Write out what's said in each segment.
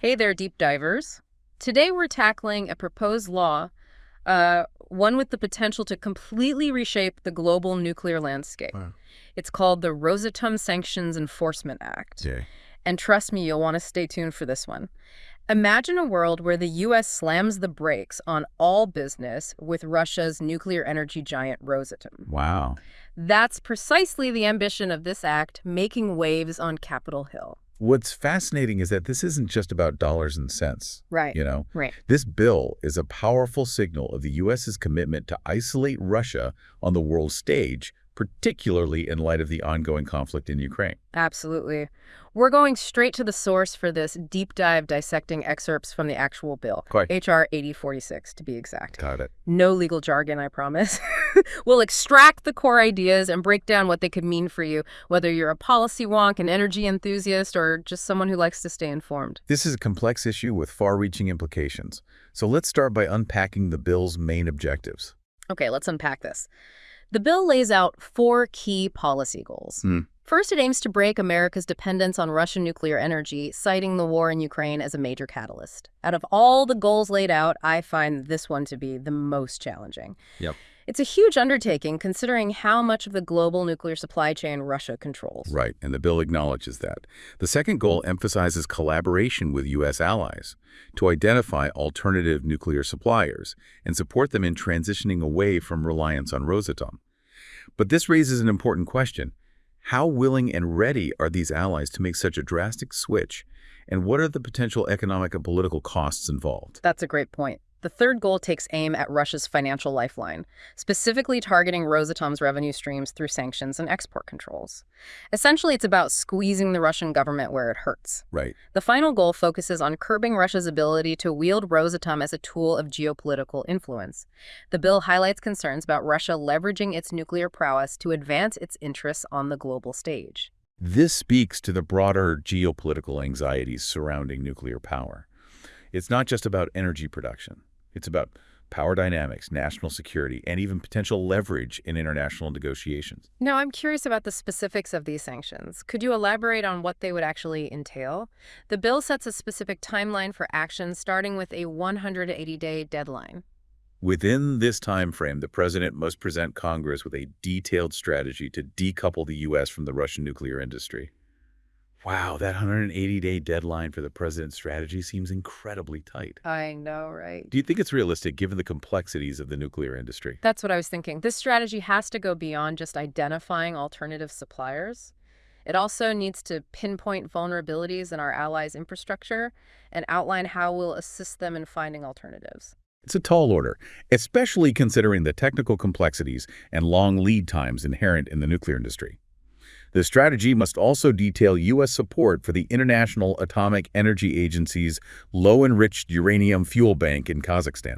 Hey there, deep divers. Today we're tackling a proposed law, one with the potential to completely reshape the global nuclear landscape. Wow. It's called the Rosatom Sanctions Enforcement Act. Yeah. And trust me, you'll want to stay tuned for this one. Imagine a world where the U.S. slams the brakes on all business with Russia's nuclear energy giant Rosatom. Wow. That's precisely the ambition of this act, making waves on Capitol Hill. What's fascinating is that this isn't just about dollars and cents. Right. You know, Right. this bill is a powerful signal of the U.S.'s commitment to isolate Russia on the world stage, particularly in light of the ongoing conflict in Ukraine. Absolutely. We're going straight to the source for this deep dive dissecting excerpts from the actual bill. Quite. H.R.8046 to be exact. Got it. No legal jargon, I promise. We'll extract the core ideas and break down what they could mean for you, whether you're a policy wonk, an energy enthusiast, or just someone who likes to stay informed. This is a complex issue with far-reaching implications. So let's start by unpacking the bill's main objectives. Okay, let's unpack this. The bill lays out 4 key policy goals. First, it aims to break America's dependence on Russian nuclear energy, citing the war in Ukraine as a major catalyst. Out of all the goals laid out, I find this one to be the most challenging. Yep. It's a huge undertaking considering how much of the global nuclear supply chain Russia controls. Right, and the bill acknowledges that. The second goal emphasizes collaboration with U.S. allies to identify alternative nuclear suppliers and support them in transitioning away from reliance on Rosatom. But this raises an important question. How willing and ready are these allies to make such a drastic switch, and what are the potential economic and political costs involved? That's a great point. The third goal takes aim at Russia's financial lifeline, specifically targeting Rosatom's revenue streams through sanctions and export controls. Essentially, it's about squeezing the Russian government where it hurts. Right. The final goal focuses on curbing Russia's ability to wield Rosatom as a tool of geopolitical influence. The bill highlights concerns about Russia leveraging its nuclear prowess to advance its interests on the global stage. This speaks to the broader geopolitical anxieties surrounding nuclear power. It's not just about energy production. It's about power dynamics, national security, and even potential leverage in international negotiations. Now, I'm curious about the specifics of these sanctions. Could you elaborate on what they would actually entail? The bill sets a specific timeline for action, starting with a 180-day deadline. Within this time frame, the president must present Congress with a detailed strategy to decouple the U.S. from the Russian nuclear industry. Wow, that 180-day deadline for the president's strategy seems incredibly tight. I know, right? Do you think it's realistic given the complexities of the nuclear industry? That's what I was thinking. This strategy has to go beyond just identifying alternative suppliers. It also needs to pinpoint vulnerabilities in our allies' infrastructure and outline how we'll assist them in finding alternatives. It's a tall order, especially considering the technical complexities and long lead times inherent in the nuclear industry. The strategy must also detail U.S. support for the International Atomic Energy Agency's low-enriched uranium fuel bank in Kazakhstan.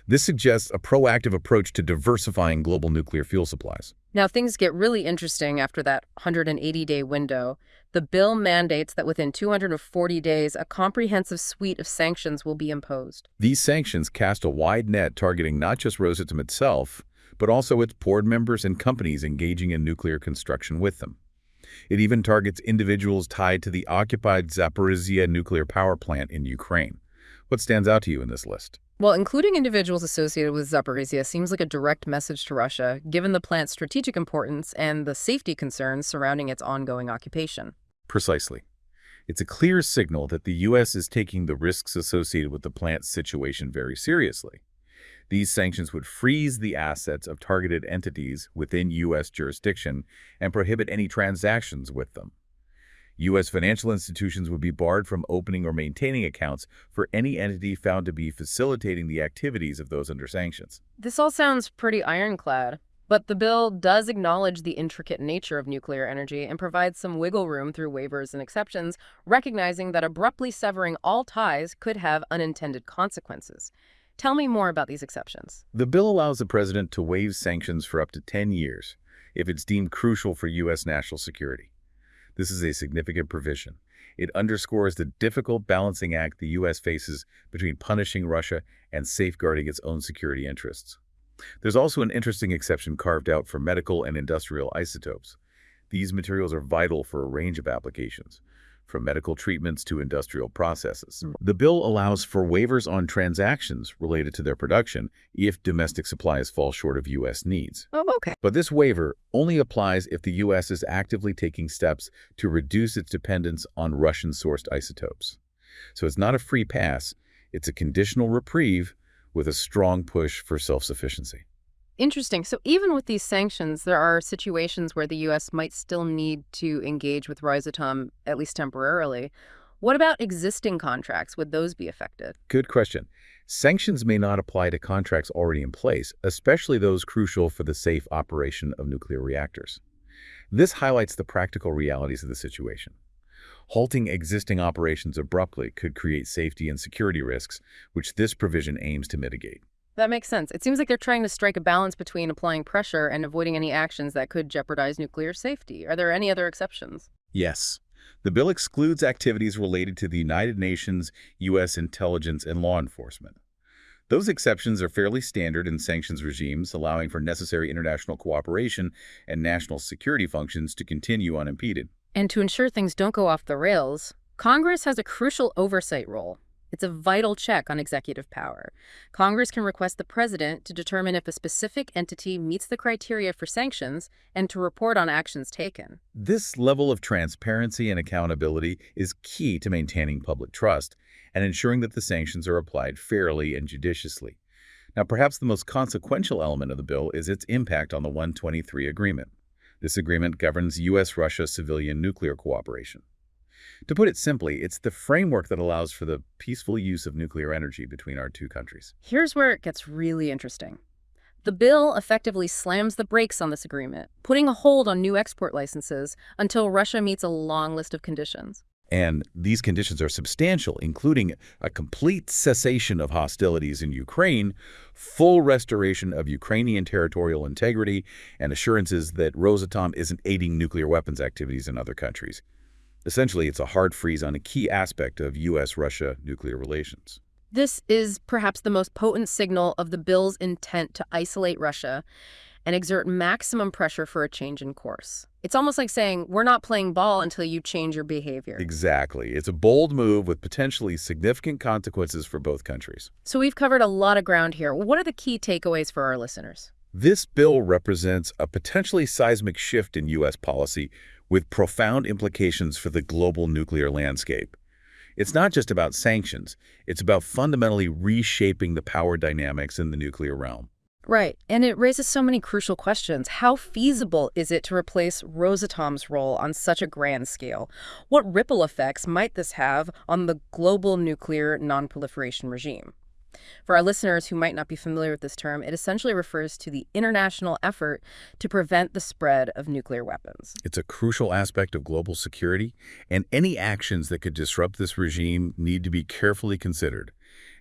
This suggests a proactive approach to diversifying global nuclear fuel supplies. Now, things get really interesting after that 180-day window. The bill mandates that within 240 days, a comprehensive suite of sanctions will be imposed. These sanctions cast a wide net targeting not just Rosatom itself, but also its board members and companies engaging in nuclear construction with them. It even targets individuals tied to the occupied Zaporizhzhia nuclear power plant in Ukraine. What stands out to you in this list? Well, including individuals associated with Zaporizhzhia seems like a direct message to Russia, given the plant's strategic importance and the safety concerns surrounding its ongoing occupation. Precisely. It's a clear signal that the U.S. is taking the risks associated with the plant's situation very seriously. These sanctions would freeze the assets of targeted entities within U.S. jurisdiction and prohibit any transactions with them. U.S. financial institutions would be barred from opening or maintaining accounts for any entity found to be facilitating the activities of those under sanctions. This all sounds pretty ironclad, but the bill does acknowledge the intricate nature of nuclear energy and provides some wiggle room through waivers and exceptions, recognizing that abruptly severing all ties could have unintended consequences. Tell me more about these exceptions. The bill allows the president to waive sanctions for up to 10 years if it's deemed crucial for U.S. national security. This is a significant provision. It underscores the difficult balancing act the U.S. faces between punishing Russia and safeguarding its own security interests. There's also an interesting exception carved out for medical and industrial isotopes. These materials are vital for a range of applications, from medical treatments to industrial processes. The bill allows for waivers on transactions related to their production if domestic supplies fall short of U.S. needs. Oh, okay. But this waiver only applies if the U.S. is actively taking steps to reduce its dependence on Russian-sourced isotopes. So it's not a free pass, it's a conditional reprieve with a strong push for self-sufficiency. Interesting. So even with these sanctions, there are situations where the U.S. might still need to engage with Rosatom, at least temporarily. What about existing contracts? Would those be affected? Good question. Sanctions may not apply to contracts already in place, especially those crucial for the safe operation of nuclear reactors. This highlights the practical realities of the situation. Halting existing operations abruptly could create safety and security risks, which this provision aims to mitigate. That makes sense. It seems like they're trying to strike a balance between applying pressure and avoiding any actions that could jeopardize nuclear safety. Are there any other exceptions? Yes. The bill excludes activities related to the United Nations, U.S. intelligence, and law enforcement. Those exceptions are fairly standard in sanctions regimes, allowing for necessary international cooperation and national security functions to continue unimpeded. And to ensure things don't go off the rails, Congress has a crucial oversight role. It's a vital check on executive power. Congress can request the president to determine if a specific entity meets the criteria for sanctions and to report on actions taken. This level of transparency and accountability is key to maintaining public trust and ensuring that the sanctions are applied fairly and judiciously. Now, perhaps the most consequential element of the bill is its impact on the 123 agreement. This agreement governs U.S.-Russia civilian nuclear cooperation. To put it simply, it's the framework that allows for the peaceful use of nuclear energy between our two countries. Here's where it gets really interesting. The bill effectively slams the brakes on this agreement, putting a hold on new export licenses until Russia meets a long list of conditions. And these conditions are substantial, including a complete cessation of hostilities in Ukraine, full restoration of Ukrainian territorial integrity, and assurances that Rosatom isn't aiding nuclear weapons activities in other countries. Essentially, it's a hard freeze on a key aspect of U.S.-Russia nuclear relations. This is perhaps the most potent signal of the bill's intent to isolate Russia and exert maximum pressure for a change in course. It's almost like saying, we're not playing ball until you change your behavior. Exactly. It's a bold move with potentially significant consequences for both countries. So we've covered a lot of ground here. What are the key takeaways for our listeners? This bill represents a potentially seismic shift in U.S. policy with profound implications for the global nuclear landscape. It's not just about sanctions. It's about fundamentally reshaping the power dynamics in the nuclear realm. Right, and it raises so many crucial questions. How feasible is it to replace Rosatom's role on such a grand scale? What ripple effects might this have on the global nuclear nonproliferation regime? For our listeners who might not be familiar with this term, it essentially refers to the international effort to prevent the spread of nuclear weapons. It's a crucial aspect of global security, and any actions that could disrupt this regime need to be carefully considered.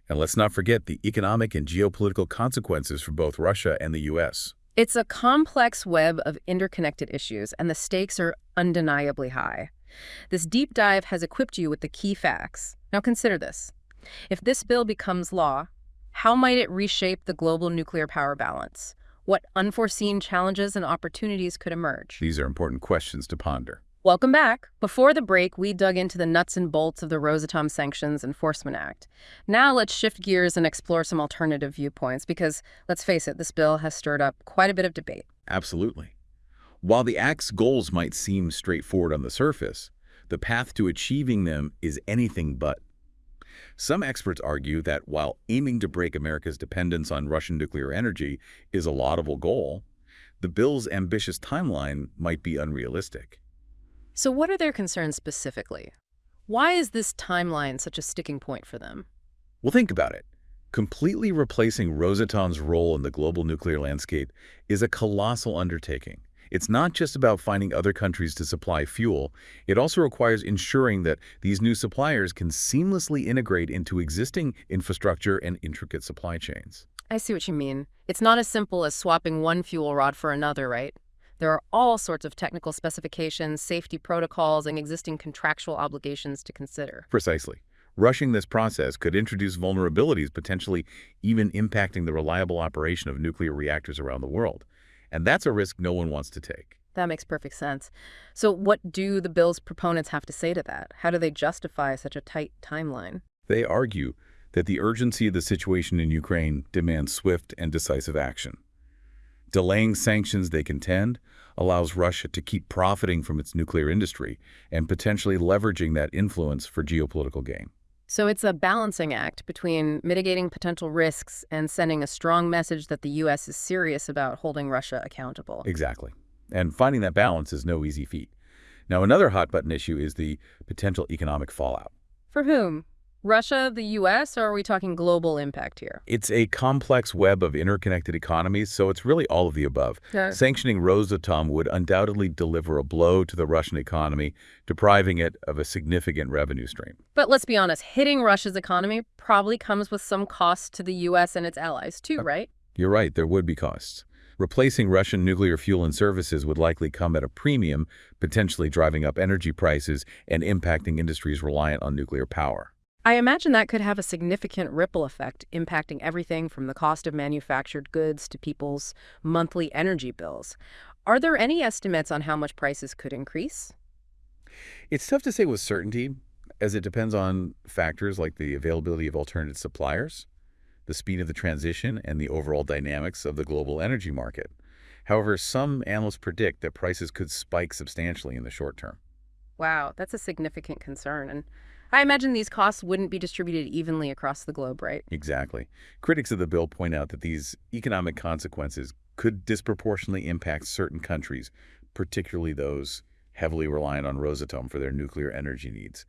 And let's not forget the economic and geopolitical consequences for both Russia and the U.S. It's a complex web of interconnected issues, and the stakes are undeniably high. This deep dive has equipped you with the key facts. Now consider this. If this bill becomes law, how might it reshape the global nuclear power balance? What unforeseen challenges and opportunities could emerge? These are important questions to ponder. Welcome back. Before the break, we dug into the nuts and bolts of the Rosatom Sanctions Enforcement Act. Now let's shift gears and explore some alternative viewpoints because, let's face it, this bill has stirred up quite a bit of debate. Absolutely. While the Act's goals might seem straightforward on the surface, the path to achieving them is anything but. Some experts argue that while aiming to break America's dependence on Russian nuclear energy is a laudable goal, the bill's ambitious timeline might be unrealistic. So what are their concerns specifically? Why is this timeline such a sticking point for them? Well, think about it. Completely replacing Rosatom's role in the global nuclear landscape is a colossal undertaking. It's not just about finding other countries to supply fuel. It also requires ensuring that these new suppliers can seamlessly integrate into existing infrastructure and intricate supply chains. I see what you mean. It's not as simple as swapping one fuel rod for another, right? There are all sorts of technical specifications, safety protocols, and existing contractual obligations to consider. Precisely. Rushing this process could introduce vulnerabilities, potentially even impacting the reliable operation of nuclear reactors around the world. And that's a risk no one wants to take. That makes perfect sense. So what do the bill's proponents have to say to that? How do they justify such a tight timeline? They argue that the urgency of the situation in Ukraine demands swift and decisive action. Delaying sanctions, they contend, allows Russia to keep profiting from its nuclear industry and potentially leveraging that influence for geopolitical gain. So it's a balancing act between mitigating potential risks and sending a strong message that the U.S. is serious about holding Russia accountable. Exactly. And finding that balance is no easy feat. Now, another hot-button issue is the potential economic fallout. For whom? Russia, the U.S., or are we talking global impact here? It's a complex web of interconnected economies, so it's really all of the above. Yeah. Sanctioning Rosatom would undoubtedly deliver a blow to the Russian economy, depriving it of a significant revenue stream. But let's be honest, hitting Russia's economy probably comes with some costs to the U.S. and its allies too, right? You're right, there would be costs. Replacing Russian nuclear fuel and services would likely come at a premium, potentially driving up energy prices and impacting industries reliant on nuclear power. I imagine that could have a significant ripple effect, impacting everything from the cost of manufactured goods to people's monthly energy bills. Are there any estimates on how much prices could increase? It's tough to say with certainty, as it depends on factors like the availability of alternative suppliers, the speed of the transition, and the overall dynamics of the global energy market. However, some analysts predict that prices could spike substantially in the short term. Wow, that's a significant concern. And I imagine these costs wouldn't be distributed evenly across the globe, right? Exactly. Critics of the bill point out that these economic consequences could disproportionately impact certain countries, particularly those heavily reliant on Rosatom for their nuclear energy needs.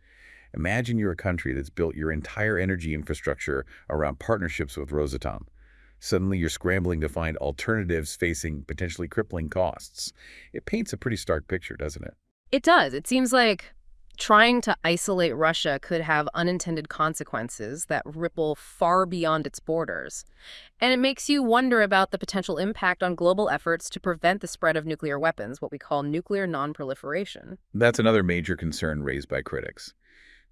Imagine you're a country that's built your entire energy infrastructure around partnerships with Rosatom. Suddenly, you're scrambling to find alternatives facing potentially crippling costs. It paints a pretty stark picture, doesn't it? It does. It seems like trying to isolate Russia could have unintended consequences that ripple far beyond its borders. And it makes you wonder about the potential impact on global efforts to prevent the spread of nuclear weapons, what we call nuclear nonproliferation. That's another major concern raised by critics.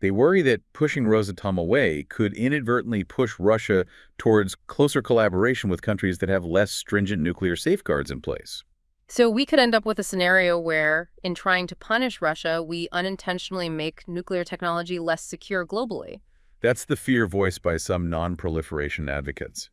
They worry that pushing Rosatom away could inadvertently push Russia towards closer collaboration with countries that have less stringent nuclear safeguards in place. So we could end up with a scenario where, in trying to punish Russia, we unintentionally make nuclear technology less secure globally. That's the fear voiced by some non-proliferation advocates.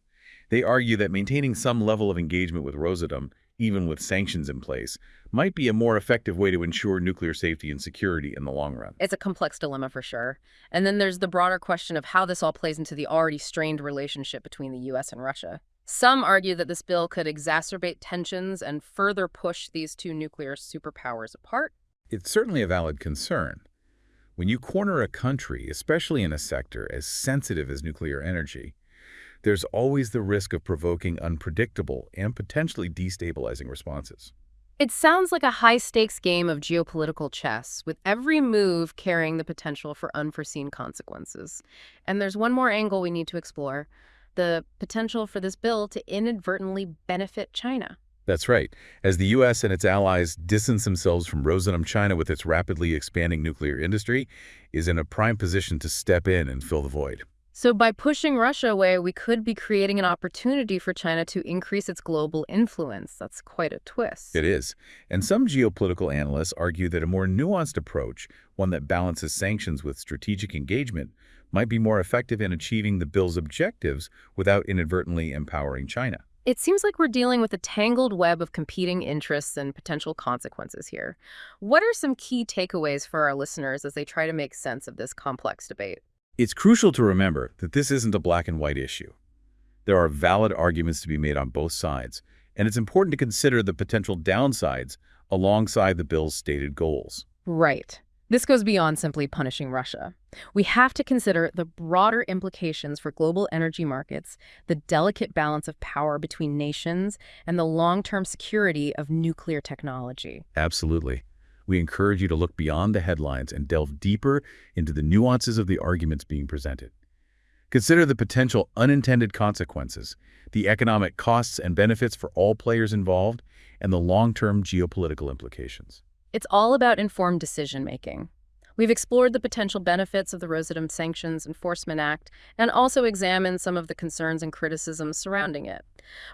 They argue that maintaining some level of engagement with Rosatom, even with sanctions in place, might be a more effective way to ensure nuclear safety and security in the long run. It's a complex dilemma for sure. And then there's the broader question of how this all plays into the already strained relationship between the U.S. and Russia. Some argue that this bill could exacerbate tensions and further push these two nuclear superpowers apart. It's certainly a valid concern. When you corner a country, especially in a sector as sensitive as nuclear energy, there's always the risk of provoking unpredictable and potentially destabilizing responses. It sounds like a high-stakes game of geopolitical chess, with every move carrying the potential for unforeseen consequences. And there's one more angle we need to explore: the potential for this bill to inadvertently benefit China. That's right. As the U.S. and its allies distance themselves from Rosatom, China with its rapidly expanding nuclear industry is in a prime position to step in and fill the void. So by pushing Russia away, we could be creating an opportunity for China to increase its global influence. That's quite a twist. It is. And some geopolitical analysts argue that a more nuanced approach, one that balances sanctions with strategic engagement, might be more effective in achieving the bill's objectives without inadvertently empowering China. It seems like we're dealing with a tangled web of competing interests and potential consequences here. What are some key takeaways for our listeners as they try to make sense of this complex debate? It's crucial to remember that this isn't a black and white issue. There are valid arguments to be made on both sides, and it's important to consider the potential downsides alongside the bill's stated goals. Right. This goes beyond simply punishing Russia. We have to consider the broader implications for global energy markets, the delicate balance of power between nations, and the long-term security of nuclear technology. Absolutely. We encourage you to look beyond the headlines and delve deeper into the nuances of the arguments being presented. Consider the potential unintended consequences, the economic costs and benefits for all players involved, and the long-term geopolitical implications. It's all about informed decision-making. We've explored the potential benefits of the Rosatom Sanctions Enforcement Act and also examined some of the concerns and criticisms surrounding it.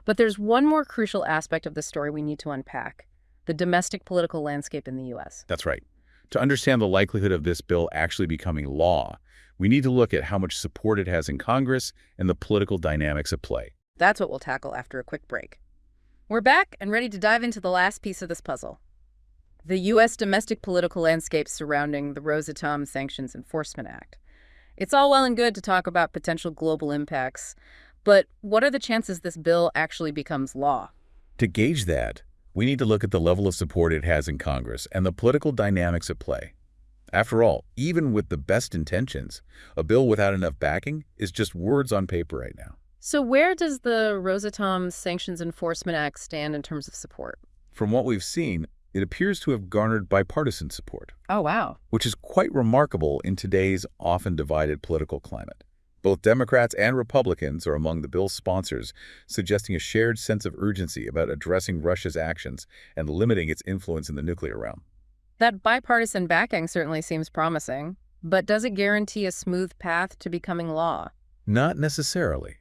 But there's one more crucial aspect of the story we need to unpack: the domestic political landscape in the U.S. That's right. To understand the likelihood of this bill actually becoming law, we need to look at how much support it has in Congress and the political dynamics at play. That's what we'll tackle after a quick break. We're back and ready to dive into the last piece of this puzzle. The U.S. domestic political landscape surrounding the Rosatom Sanctions Enforcement Act. It's all well and good to talk about potential global impacts, but what are the chances this bill actually becomes law? To gauge that, we need to look at the level of support it has in Congress and the political dynamics at play. After all, even with the best intentions, a bill without enough backing is just words on paper right now. So where does the Rosatom Sanctions Enforcement Act stand in terms of support? From what we've seen, it appears to have garnered bipartisan support. Oh, wow. Which is quite remarkable in today's often divided political climate. Both Democrats and Republicans are among the bill's sponsors, suggesting a shared sense of urgency about addressing Russia's actions and limiting its influence in the nuclear realm. That bipartisan backing certainly seems promising, but does it guarantee a smooth path to becoming law? Not necessarily.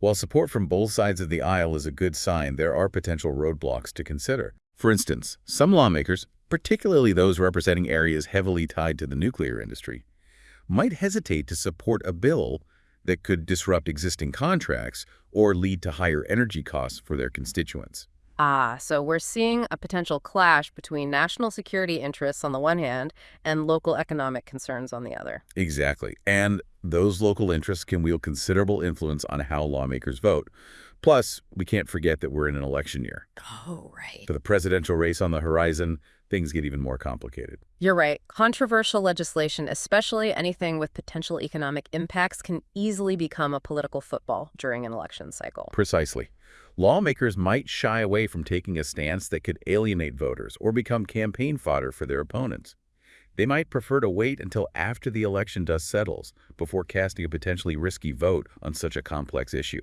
While support from both sides of the aisle is a good sign, there are potential roadblocks to consider. For instance, some lawmakers, particularly those representing areas heavily tied to the nuclear industry, might hesitate to support a bill that could disrupt existing contracts or lead to higher energy costs for their constituents. So we're seeing a potential clash between national security interests on the one hand and local economic concerns on the other. Exactly. And those local interests can wield considerable influence on how lawmakers vote. Plus, we can't forget that we're in an election year. Oh, right. For the presidential race on the horizon, things get even more complicated. You're right. Controversial legislation, especially anything with potential economic impacts, can easily become a political football during an election cycle. Precisely. Lawmakers might shy away from taking a stance that could alienate voters or become campaign fodder for their opponents. They might prefer to wait until after the election dust settles before casting a potentially risky vote on such a complex issue.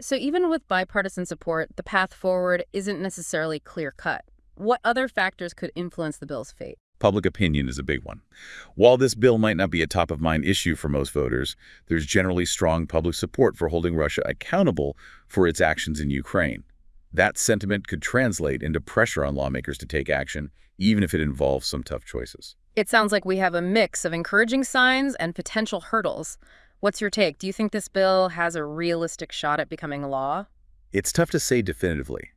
So even with bipartisan support, the path forward isn't necessarily clear-cut. What other factors could influence the bill's fate? Public opinion is a big one. While this bill might not be a top-of-mind issue for most voters, there's generally strong public support for holding Russia accountable for its actions in Ukraine. That sentiment could translate into pressure on lawmakers to take action, even if it involves some tough choices. It sounds like we have a mix of encouraging signs and potential hurdles. What's your take? Do you think this bill has a realistic shot at becoming law? It's tough to say definitively.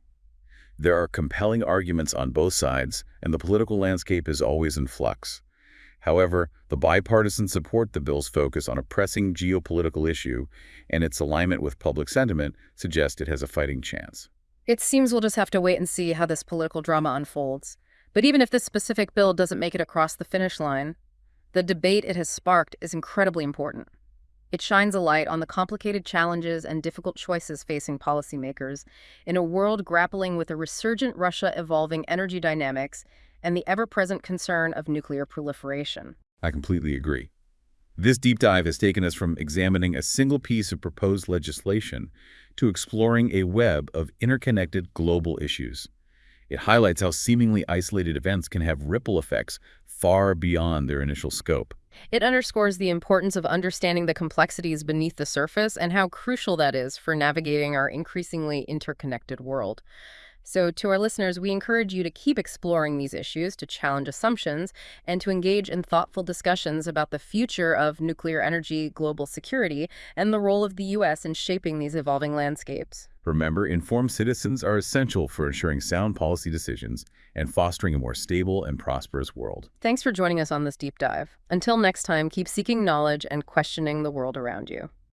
There are compelling arguments on both sides, and the political landscape is always in flux. However, the bipartisan support the bill's focus on a pressing geopolitical issue and its alignment with public sentiment suggest it has a fighting chance. It seems we'll just have to wait and see how this political drama unfolds. But even if this specific bill doesn't make it across the finish line, the debate it has sparked is incredibly important. It shines a light on the complicated challenges and difficult choices facing policymakers in a world grappling with a resurgent Russia evolving energy dynamics and the ever-present concern of nuclear proliferation. I completely agree. This deep dive has taken us from examining a single piece of proposed legislation to exploring a web of interconnected global issues. It highlights how seemingly isolated events can have ripple effects far beyond their initial scope. It underscores the importance of understanding the complexities beneath the surface and how crucial that is for navigating our increasingly interconnected world. So to our listeners, we encourage you to keep exploring these issues, to challenge assumptions, and to engage in thoughtful discussions about the future of nuclear energy, global security, and the role of the U.S. in shaping these evolving landscapes. Remember, informed citizens are essential for ensuring sound policy decisions and fostering a more stable and prosperous world. Thanks for joining us on this deep dive. Until next time, keep seeking knowledge and questioning the world around you.